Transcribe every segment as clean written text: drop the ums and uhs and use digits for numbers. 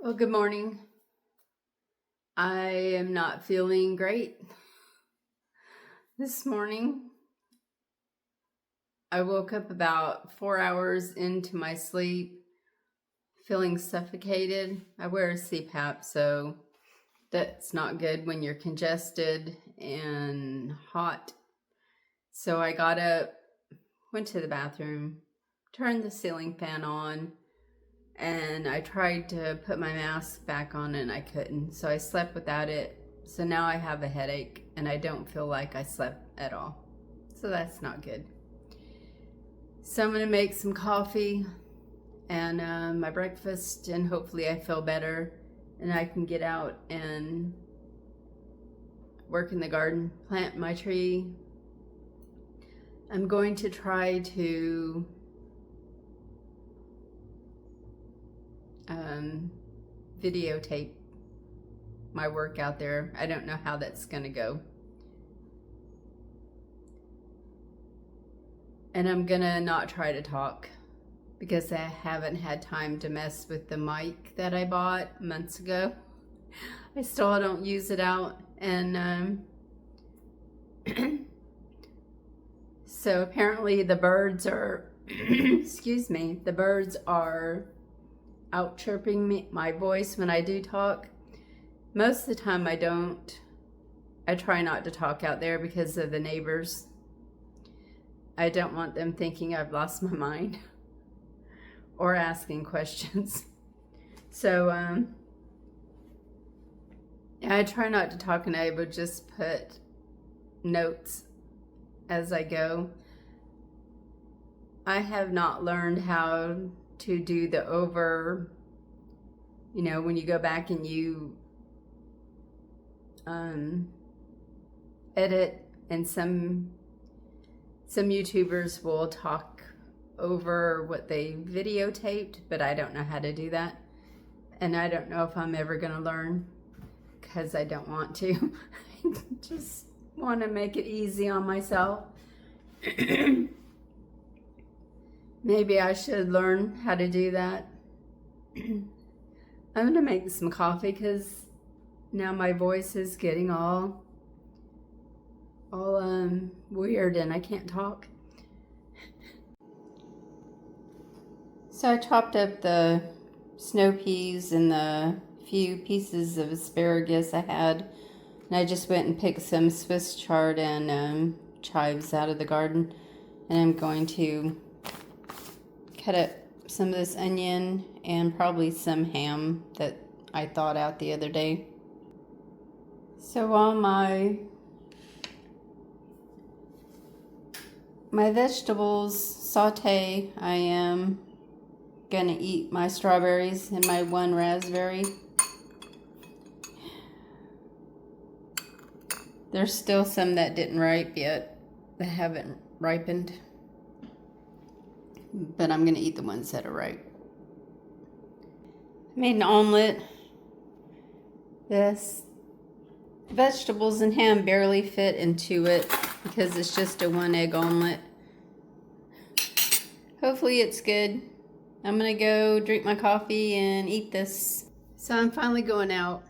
Well, good morning. I am not feeling great. This morning, I woke up about 4 hours into my sleep, feeling suffocated. I wear a CPAP, so that's not good when you're congested and hot. So I got up, went to the bathroom, turned the ceiling fan on, and I tried to put my mask back on and I couldn't. So I slept without it. So now I have a headache and I don't feel like I slept at all. So that's not good. So I'm gonna make some coffee and my breakfast, and hopefully I feel better and I can get out and work in the garden, plant my tree. I'm going to try to videotape my work out there. I don't know how that's gonna go. And I'm gonna not try to talk because I haven't had time to mess with the mic that I bought months ago. I still don't use it out, and so apparently the birds are excuse me, the birds are out chirping my voice when I do talk. Most of the time I don't. I try not to talk out there because of the neighbors. I don't want them thinking I've lost my mind or asking questions. So I try not to talk, and I would just put notes as I go. I have not learned how to do the when you go back and you edit, and some YouTubers will talk over what they videotaped, but I don't know how to do that. And I don't know if I'm ever gonna learn because I don't want to. I just want to make it easy on myself. Maybe I should learn how to do that. I'm gonna make some coffee because now my voice is getting all weird and I can't talk. So I chopped up the snow peas and the few pieces of asparagus I had, and I just went and picked some Swiss chard and chives out of the garden, and I'm going to cut up some of this onion and probably some ham that I thawed out the other day. So while my vegetables saute, I am gonna eat my strawberries and my one raspberry. There's still some that didn't ripe yet, that haven't ripened, but I'm gonna eat the ones that are ripe. I made an omelet. This vegetables and ham barely fit into it because it's just a 1-egg omelet. Hopefully it's good. I'm gonna go drink my coffee and eat this. So I'm finally going out.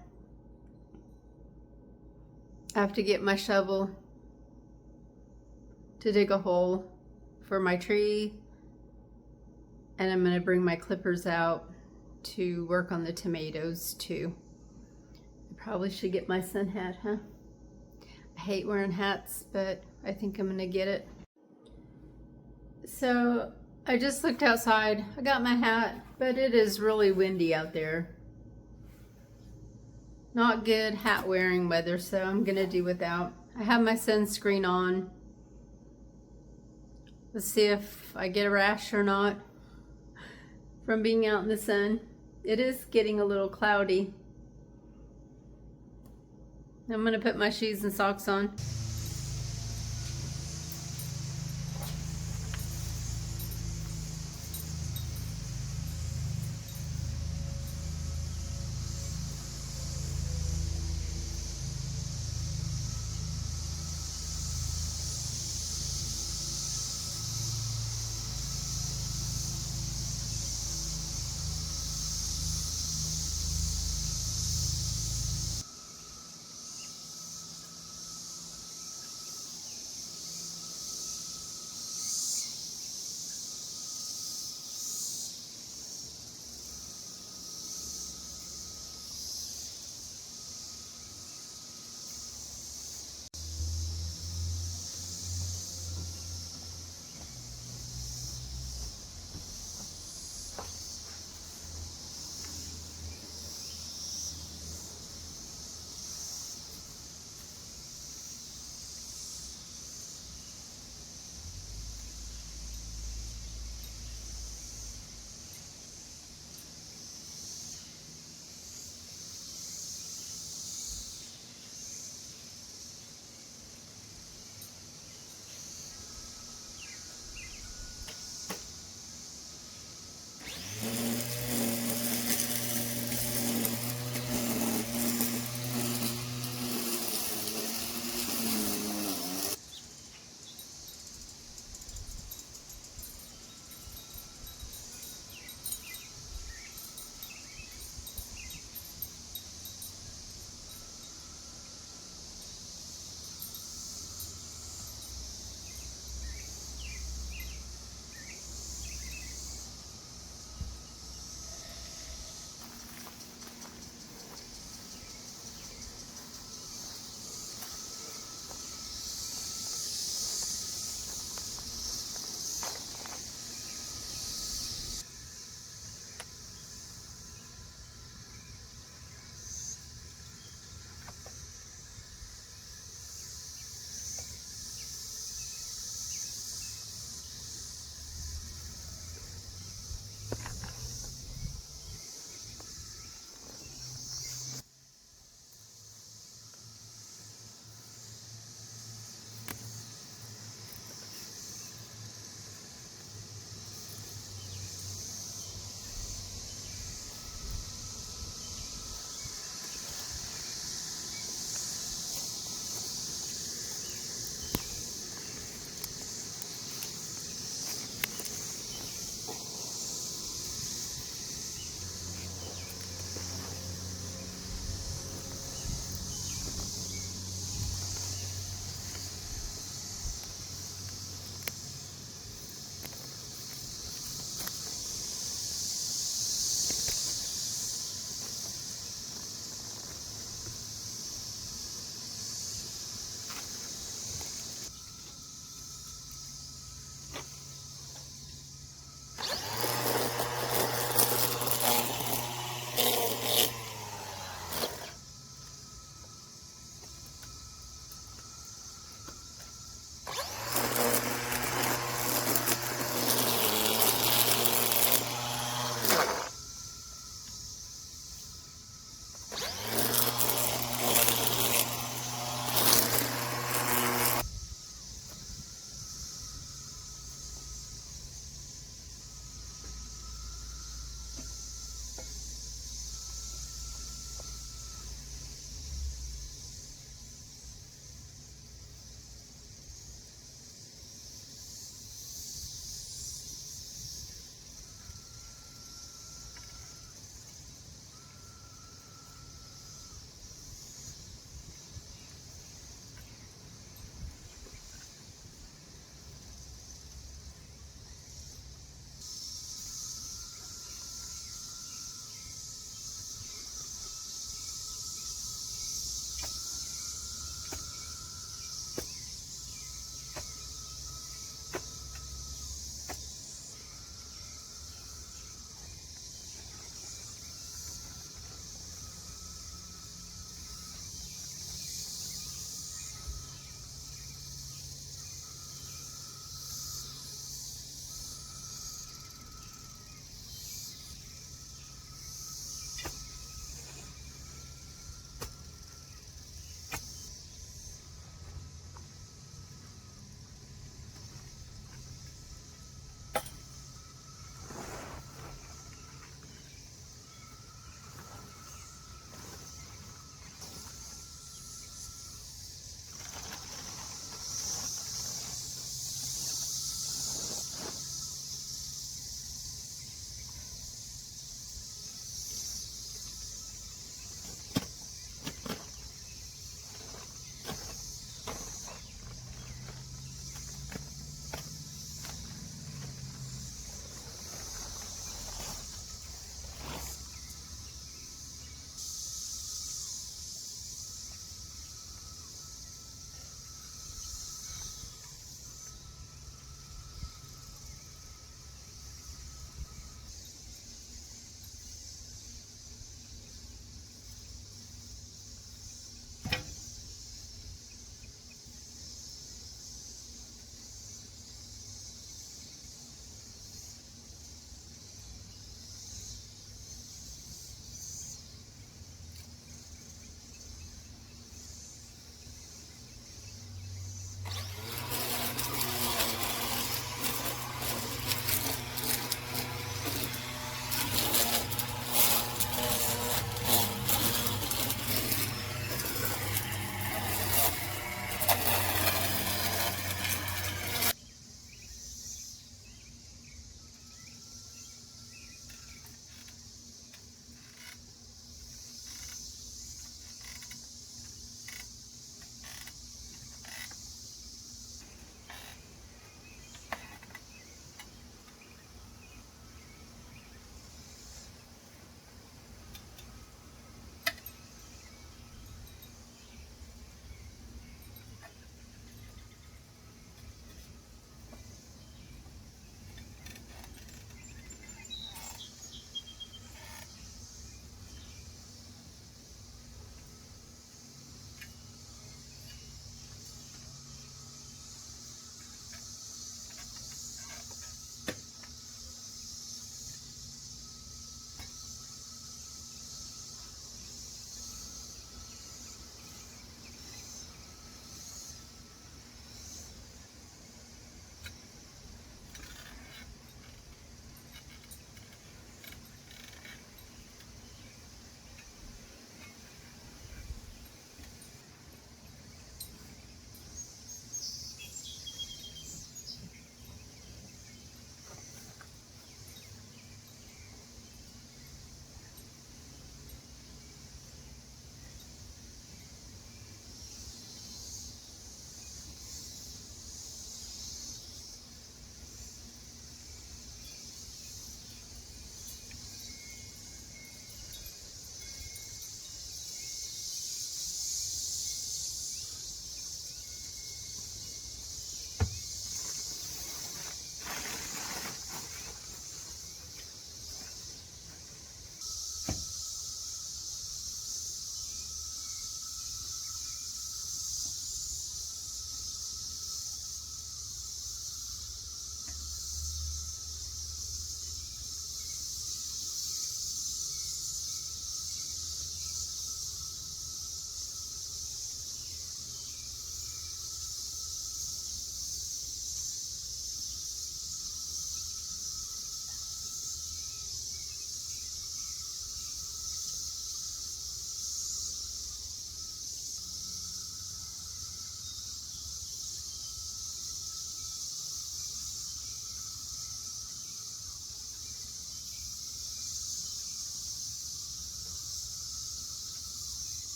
I have to get my shovel to dig a hole for my tree, and I'm gonna bring my clippers out to work on the tomatoes too. I probably should get my sun hat, huh? I hate wearing hats, but I think I'm gonna get it. So I just looked outside. I got my hat, but it is really windy out there. Not good hat wearing weather, so I'm gonna do without. I have my sunscreen on. Let's see if I get a rash or not from being out in the sun. It is getting a little cloudy. I'm gonna put my shoes and socks on.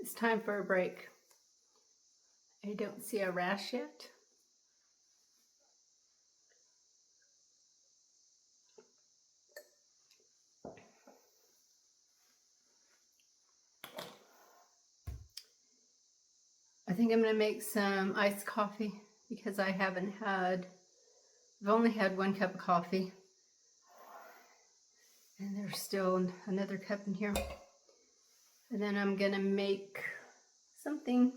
It's time for a break. I don't see a rash yet. I think I'm going to make some iced coffee because I've only had 1 cup of coffee. And there's still another cup in here. And then I'm going to make something,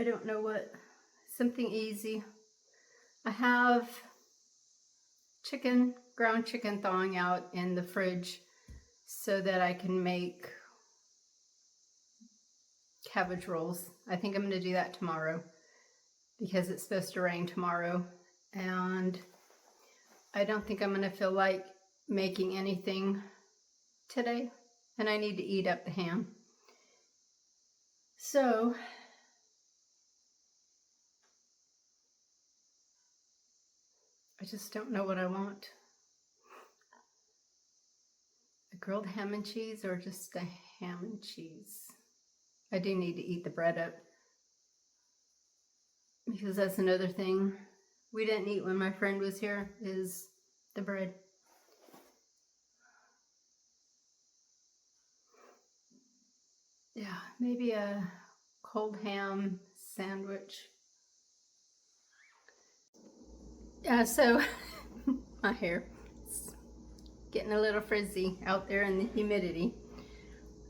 I don't know what, something easy. I have ground chicken thawing out in the fridge so that I can make cabbage rolls. I think I'm going to do that tomorrow because it's supposed to rain tomorrow, and I don't think I'm going to feel like making anything today, and I need to eat up the ham. So I just don't know what I want. A grilled ham and cheese or just a ham and cheese? I do need to eat the bread up because that's another thing we didn't eat when my friend was here, is the bread. Yeah, maybe a cold ham sandwich. Yeah, so my hair is getting a little frizzy out there in the humidity.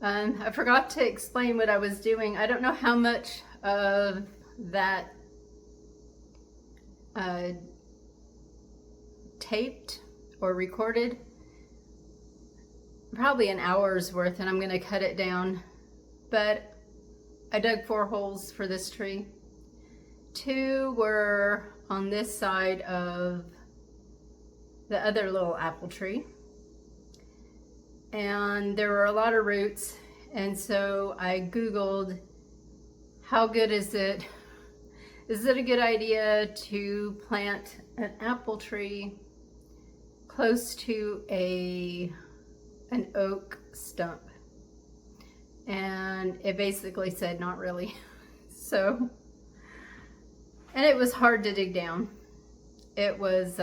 I forgot to explain what I was doing. I don't know how much of that taped or recorded. Probably an hour's worth, and I'm going to cut it down. But I dug 4 holes for this tree. 2 were on this side of the other little apple tree. And there were a lot of roots, and so I Googled, how good is it? Is it a good idea to plant an apple tree close to an oak stump? And it basically said not really. So, and it was hard to dig down. It was,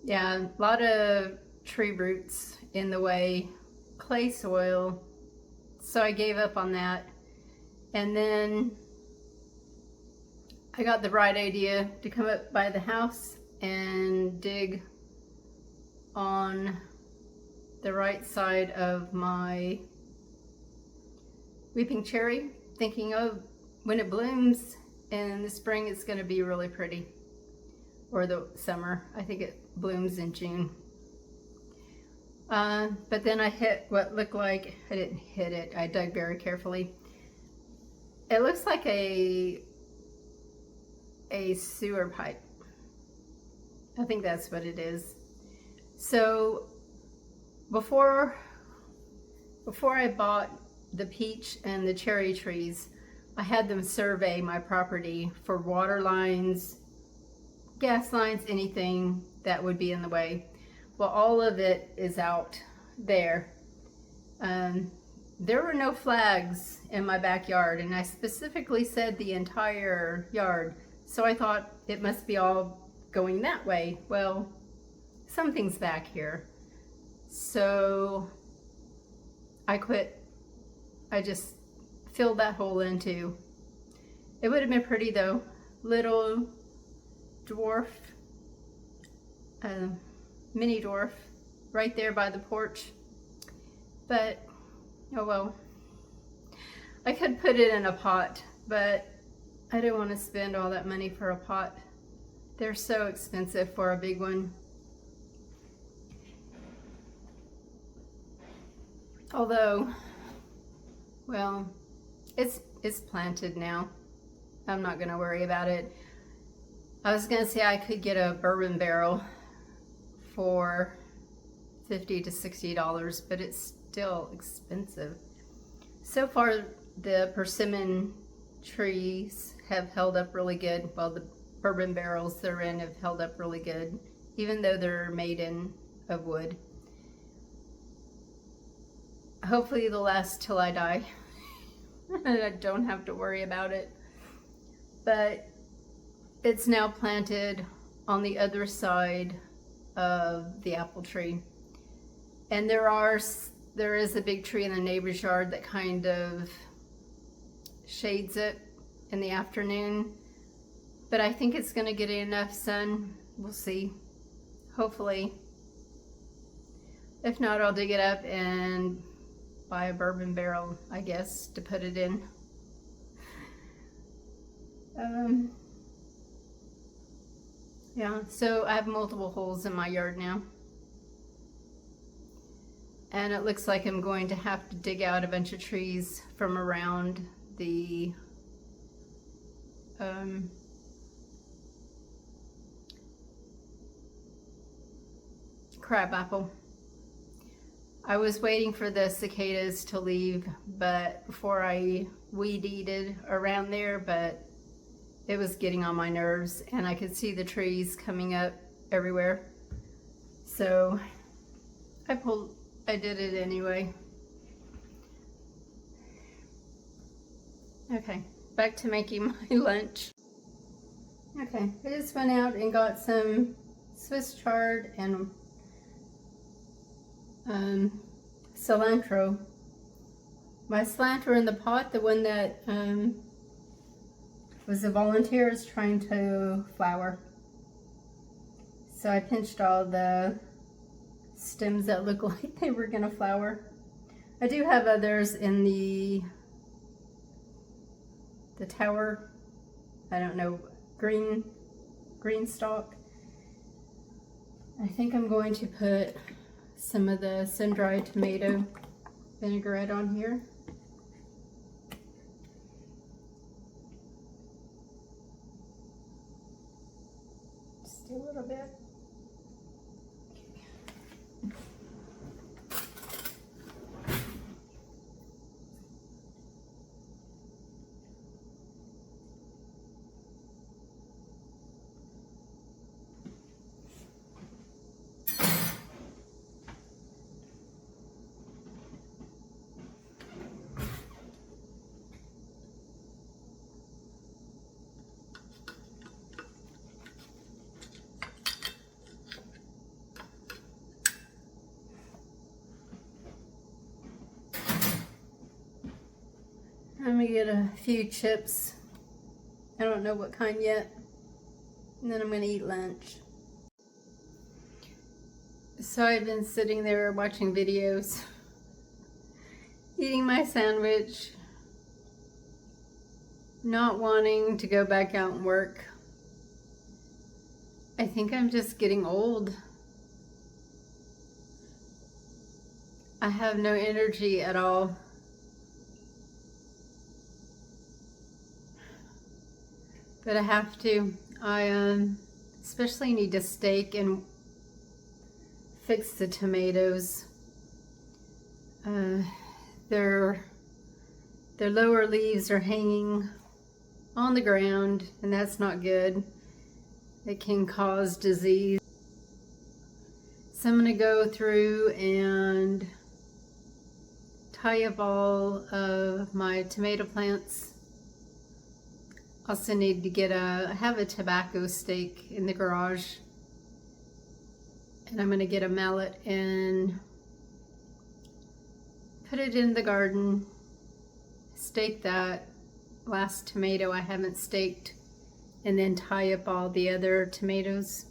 yeah, a lot of tree roots in the way, clay soil. So I gave up on that. And then I got the bright idea to come up by the house and dig on the right side of my weeping cherry, thinking, oh, when it blooms in the spring, it's going to be really pretty. Or the summer. I think it blooms in June. But then I hit what looked like, I didn't hit it, I dug very carefully. It looks like a sewer pipe. I think that's what it is. So before I bought the peach and the cherry trees, I had them survey my property for water lines, gas lines, anything that would be in the way. Well, all of it is out there. There were no flags in my backyard, and I specifically said the entire yard. So I thought it must be all going that way. Well, something's back here. So I quit. I just filled that hole in too. It would have been pretty though. Little dwarf, mini dwarf right there by the porch. But, oh well. I could put it in a pot, but I don't want to spend all that money for a pot. They're so expensive for a big one. Although, well, it's planted now. I'm not going to worry about it. I was going to say I could get a bourbon barrel for $50 to $60, but it's still expensive. So far, the persimmon trees have held up really good. Well, the bourbon barrels they're in have held up really good, even though they're made of wood. hopefully it'll last till I die. And I don't have to worry about it. But it's now planted on the other side of the apple tree. And there is a big tree in the neighbor's yard that kind of shades it in the afternoon. But I think it's going to get enough sun. We'll see. Hopefully. If not, I'll dig it up and buy a bourbon barrel, I guess, to put it in. Yeah, so I have multiple holes in my yard now. And it looks like I'm going to have to dig out a bunch of trees from around the crabapple. I was waiting for the cicadas to leave, but before I weed-eated around there, but it was getting on my nerves, and I could see the trees coming up everywhere. So I did it anyway. Okay, back to making my lunch. Okay, I just went out and got some Swiss chard and cilantro. My cilantro in the pot, the one that was a volunteer, is trying to flower. So I pinched all the stems that look like they were gonna flower. I do have others in the tower, I don't know, green stalk. I think I'm going to put some of the sun-dried tomato vinaigrette on here. Just a little bit. I'm gonna get a few chips. I don't know what kind yet. And then I'm gonna eat lunch. So I've been sitting there watching videos, eating my sandwich, not wanting to go back out and work. I think I'm just getting old. I have no energy at all. But I have to. I especially need to stake and fix the tomatoes. Their lower leaves are hanging on the ground, and that's not good. It can cause disease. So I'm going to go through and tie up all of my tomato plants. Also need to get I have a tobacco stake in the garage, and I'm going to get a mallet and put it in the garden, stake that last tomato I haven't staked, and then tie up all the other tomatoes.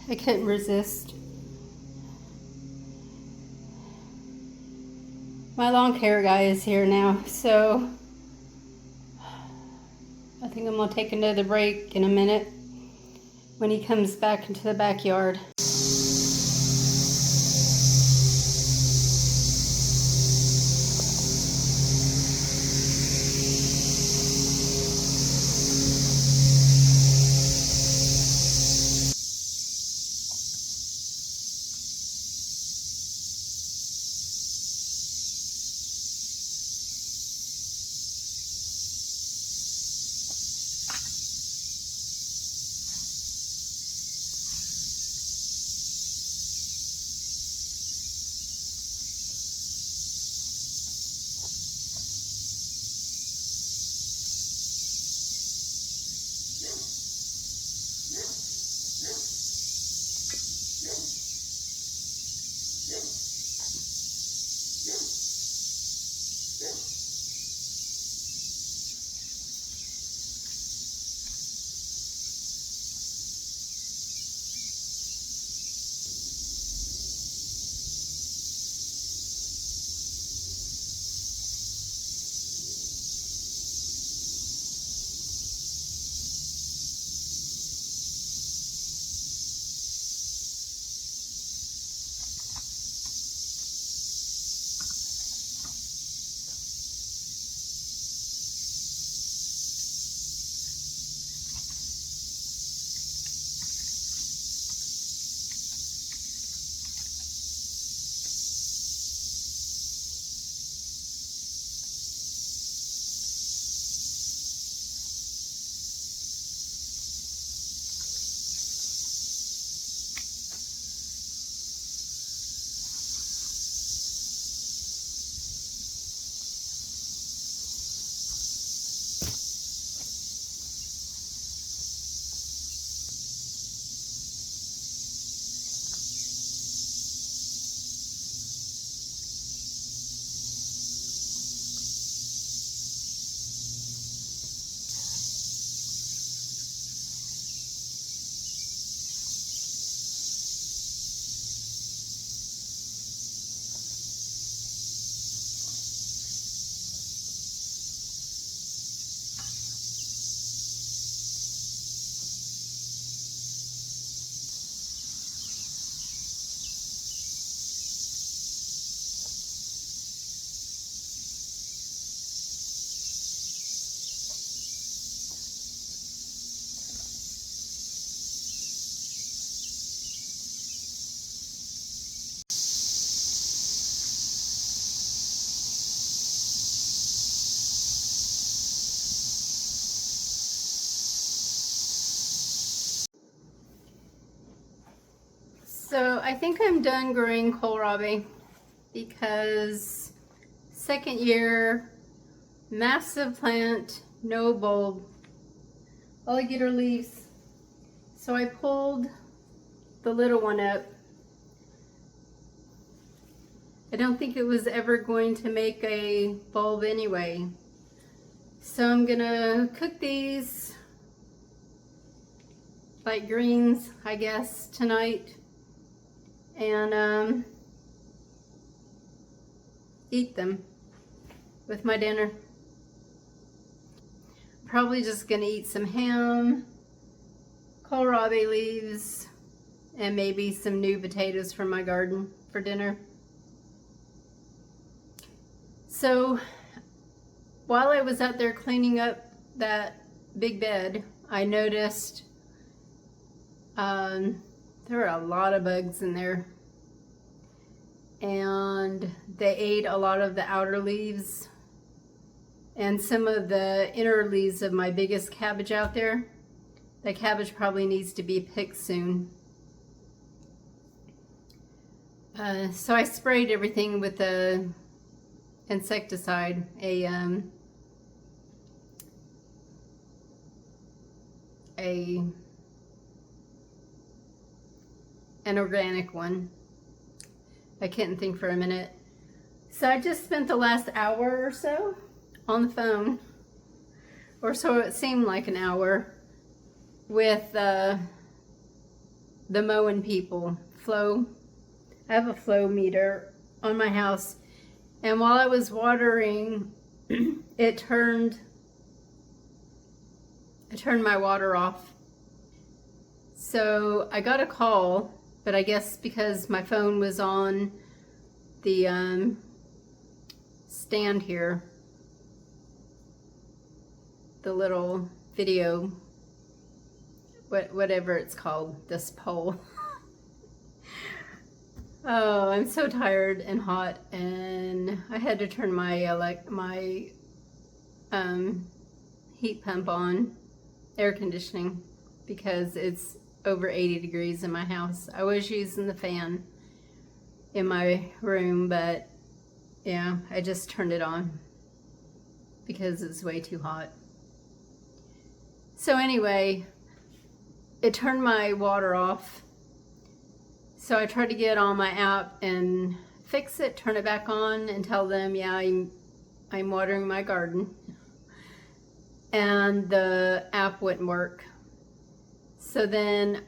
I couldn't resist. My long hair guy is here now, so I think I'm gonna take another break in a minute when he comes back into the backyard. So I think I'm done growing kohlrabi because second year, massive plant, no bulb, alligator leaves. So I pulled the little one up. I don't think it was ever going to make a bulb anyway. So I'm gonna cook these like greens, I guess, tonight. And eat them with my dinner. Probably just gonna eat some ham, kohlrabi leaves, and maybe some new potatoes from my garden for dinner. So while I was out there cleaning up that big bed, I noticed there were a lot of bugs in there, and they ate a lot of the outer leaves and some of the inner leaves of my biggest cabbage out there. That cabbage probably needs to be picked soon. So I sprayed everything with a insecticide, an organic one. I couldn't think for a minute. So I just spent the last hour or so on the phone, or so it seemed like an hour, with the mowing people. Flow. I have a flow meter on my house, and while I was watering, it turned my water off. So I got a call, but I guess because my phone was on the stand here, the little video, whatever it's called, this pole. Oh, I'm so tired and hot, and I had to turn my heat pump on, air conditioning, because it's over 80 degrees in my house. I was using the fan in my room, but yeah, I just turned it on because it's way too hot. So anyway, it turned my water off. So I tried to get on my app and fix it, turn it back on, and tell them, yeah, I'm watering my garden. And the app wouldn't work. So then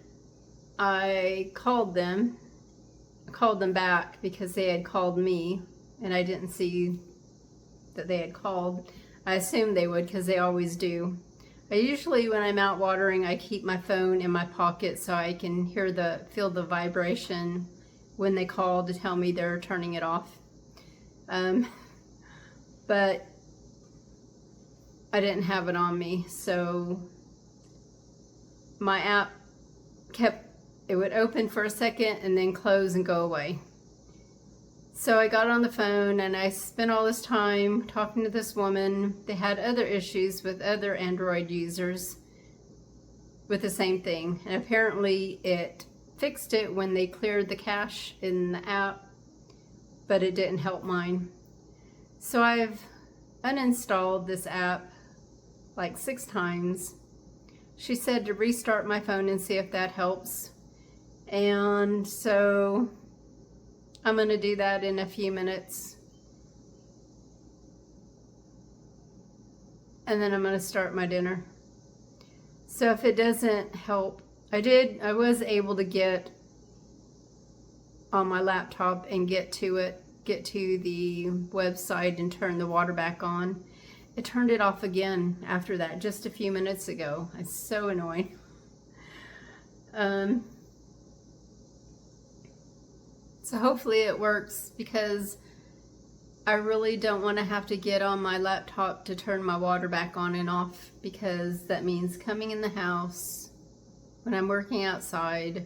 I called them back because they had called me, and I didn't see that they had called. I assumed they would because they always do. I usually, when I'm out watering, I keep my phone in my pocket so I can feel the vibration when they call to tell me they're turning it off. But I didn't have it on me, so my app it would open for a second and then close and go away. So I got on the phone and I spent all this time talking to this woman. They had other issues with other Android users with the same thing. And apparently it fixed it when they cleared the cache in the app, but it didn't help mine. So I've uninstalled this app like 6 times. She said to restart my phone and see if that helps. And so I'm going to do that in a few minutes. And then I'm going to start my dinner. So if it doesn't help, I was able to get on my laptop and get to the website and turn the water back on. It turned it off again after that, just a few minutes ago. It's so annoying. So hopefully it works, because I really don't want to have to get on my laptop to turn my water back on and off, because that means coming in the house when I'm working outside.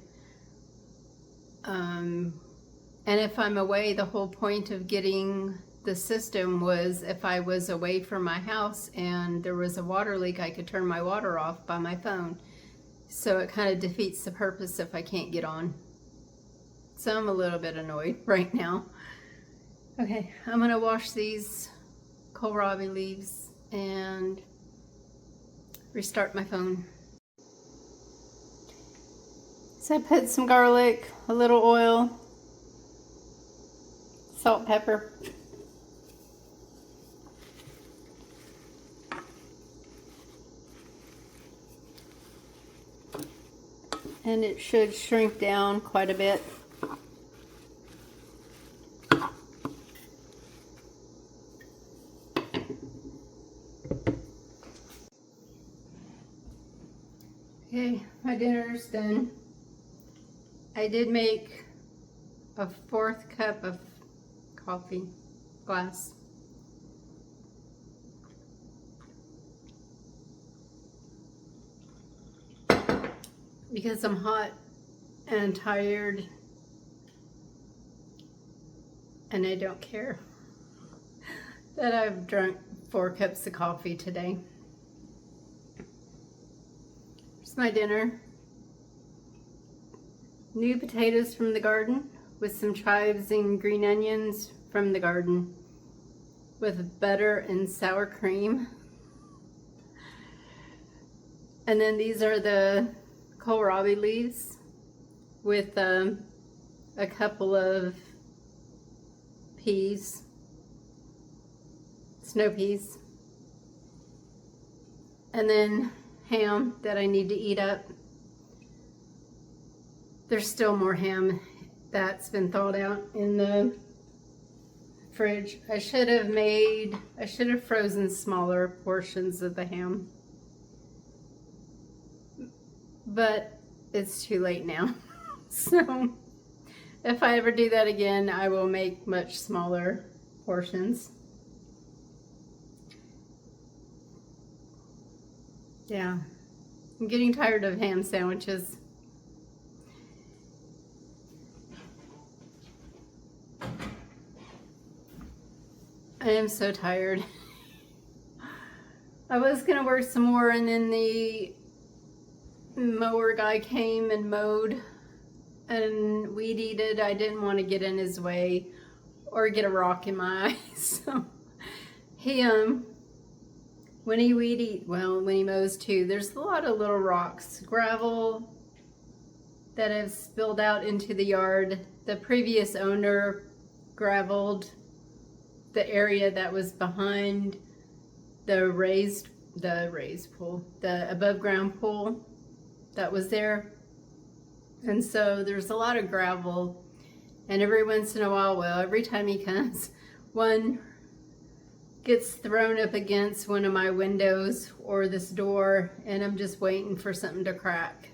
And if I'm away, the whole point of getting the system was if I was away from my house and there was a water leak, I could turn my water off by my phone. So it kind of defeats the purpose if I can't get on. So I'm a little bit annoyed right now. Okay, I'm gonna wash these kohlrabi leaves and restart my phone. So I put some garlic, a little oil, salt, pepper. And it should shrink down quite a bit. Okay, my dinner's done. I did make a 4th cup of coffee glass. Because I'm hot and tired and I don't care that I've drunk 4 cups of coffee today. Here's my dinner. New potatoes from the garden with some chives and green onions from the garden with butter and sour cream. And then these are the kohlrabi leaves with a couple of peas, snow peas, and then ham that I need to eat up. there's still more ham that's been thawed out in the fridge. I should have frozen smaller portions of the ham, but it's too late now. So if I ever do that again, I will make much smaller portions. Yeah, I'm getting tired of ham sandwiches. I am so tired. I was gonna work some more, and then the mower guy came and mowed and weed eated. I didn't want to get in his way or get a rock in my eye. So he when he when he mows too, there's a lot of little rocks, gravel that have spilled out into the yard. The previous owner graveled the area that was behind the raised pool, the above ground pool that was there. And so there's a lot of gravel, and every once in a while, well, every time he comes, one gets thrown up against one of my windows or this door, and I'm just waiting for something to crack.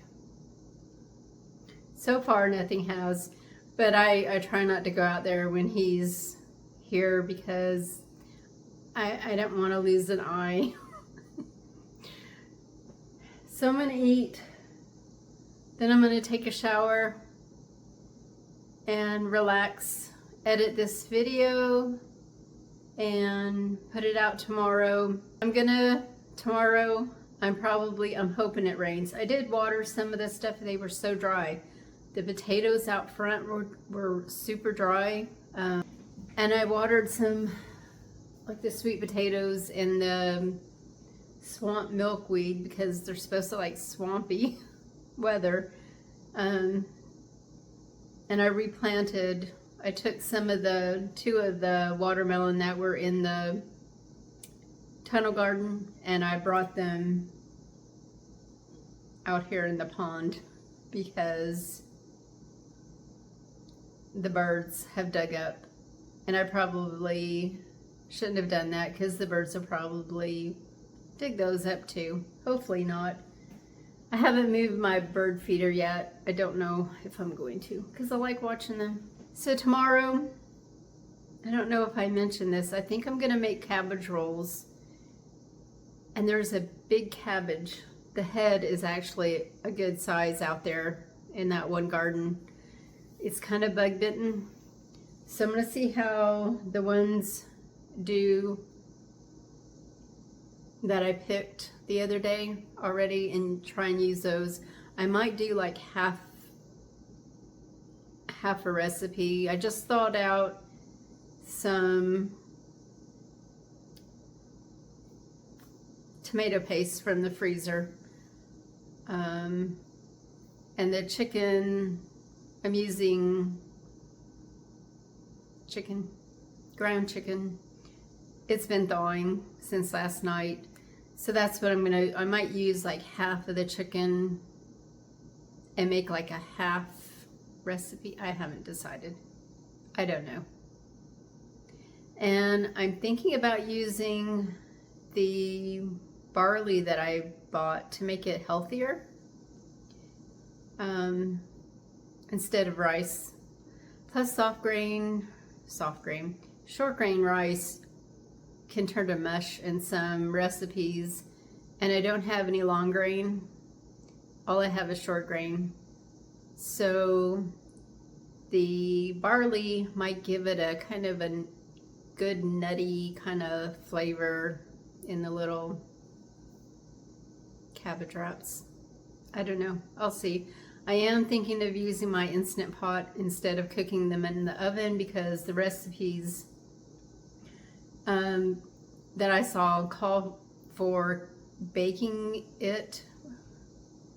So far nothing has, but I try not to go out there when he's here because I don't want to lose an eye. So I'm gonna eat, then I'm gonna take a shower and relax, edit this video and put it out tomorrow. I'm hoping it rains. I did water some of this stuff. They were so dry. The potatoes out front were super dry. And I watered some, like the sweet potatoes and the swamp milkweed because they're supposed to like swampy weather. And I replanted, I took two of the watermelon that were in the tunnel garden, and I brought them out here in the pond because the birds have dug up. And I probably shouldn't have done that because the birds will probably dig those up too. Hopefully not. I haven't moved my bird feeder yet. I don't know if I'm going to because I like watching them. So tomorrow, I don't know if I mentioned this, I think I'm gonna make cabbage rolls. And there's a big cabbage. The head is actually a good size out there in that one garden. It's kind of bug bitten. So I'm gonna see how the ones do that I picked the other day already and try and use those. I might do like half a recipe. I just thawed out some tomato paste from the freezer. And the chicken, I'm using ground chicken. It's been thawing since last night. So that's what I might use like half of the chicken and make like a half recipe. I haven't decided. I don't know. And I'm thinking about using the barley that I bought to make it healthier instead of rice. Plus short grain rice can turn to mush in some recipes, and I don't have any long grain. All I have is short grain. So the barley might give it a kind of a good nutty kind of flavor in the little cabbage wraps. I don't know. I'll see. I am thinking of using my Instant Pot instead of cooking them in the oven because the recipes that I saw call for baking it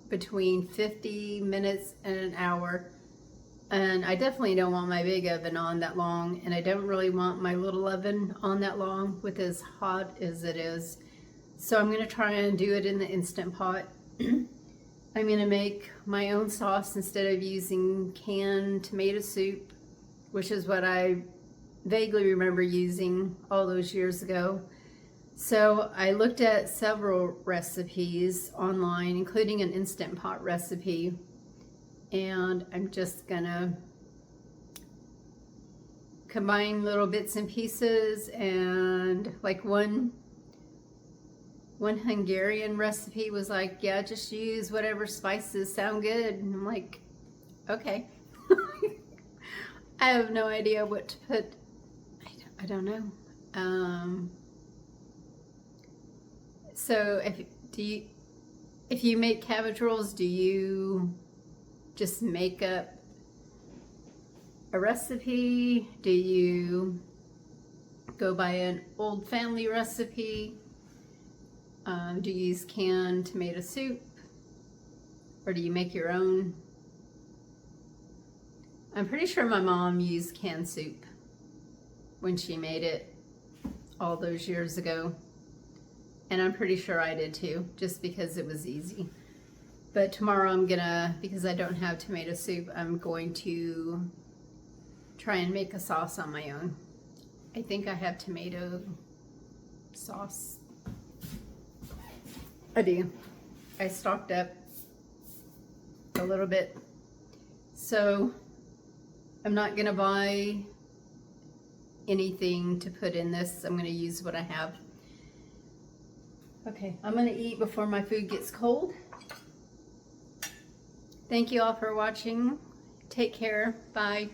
between 50 minutes and an hour. And I definitely don't want my big oven on that long, and I don't really want my little oven on that long with as hot as it is. So I'm going to try and do it in the Instant Pot. I'm gonna make my own sauce instead of using canned tomato soup, which is what I vaguely remember using all those years ago. So I looked at several recipes online, including an Instant Pot recipe, and I'm just gonna combine little bits and pieces. And like one Hungarian recipe was like, yeah, just use whatever spices sound good. And I'm like, okay. I have no idea what to put. I don't know. So if you make cabbage rolls, do you just make up a recipe? Do you go by an old family recipe? Do you use canned tomato soup? Or do you make your own? I'm pretty sure my mom used canned soup when she made it all those years ago. And I'm pretty sure I did too, just because it was easy. But tomorrow I'm gonna, because I don't have tomato soup, I'm going to try and make a sauce on my own. I think I have tomato sauce. I do. I stocked up a little bit. So I'm not gonna buy anything to put in this. I'm gonna use what I have. Okay, I'm gonna eat before my food gets cold. Thank you all for watching. Take care. Bye.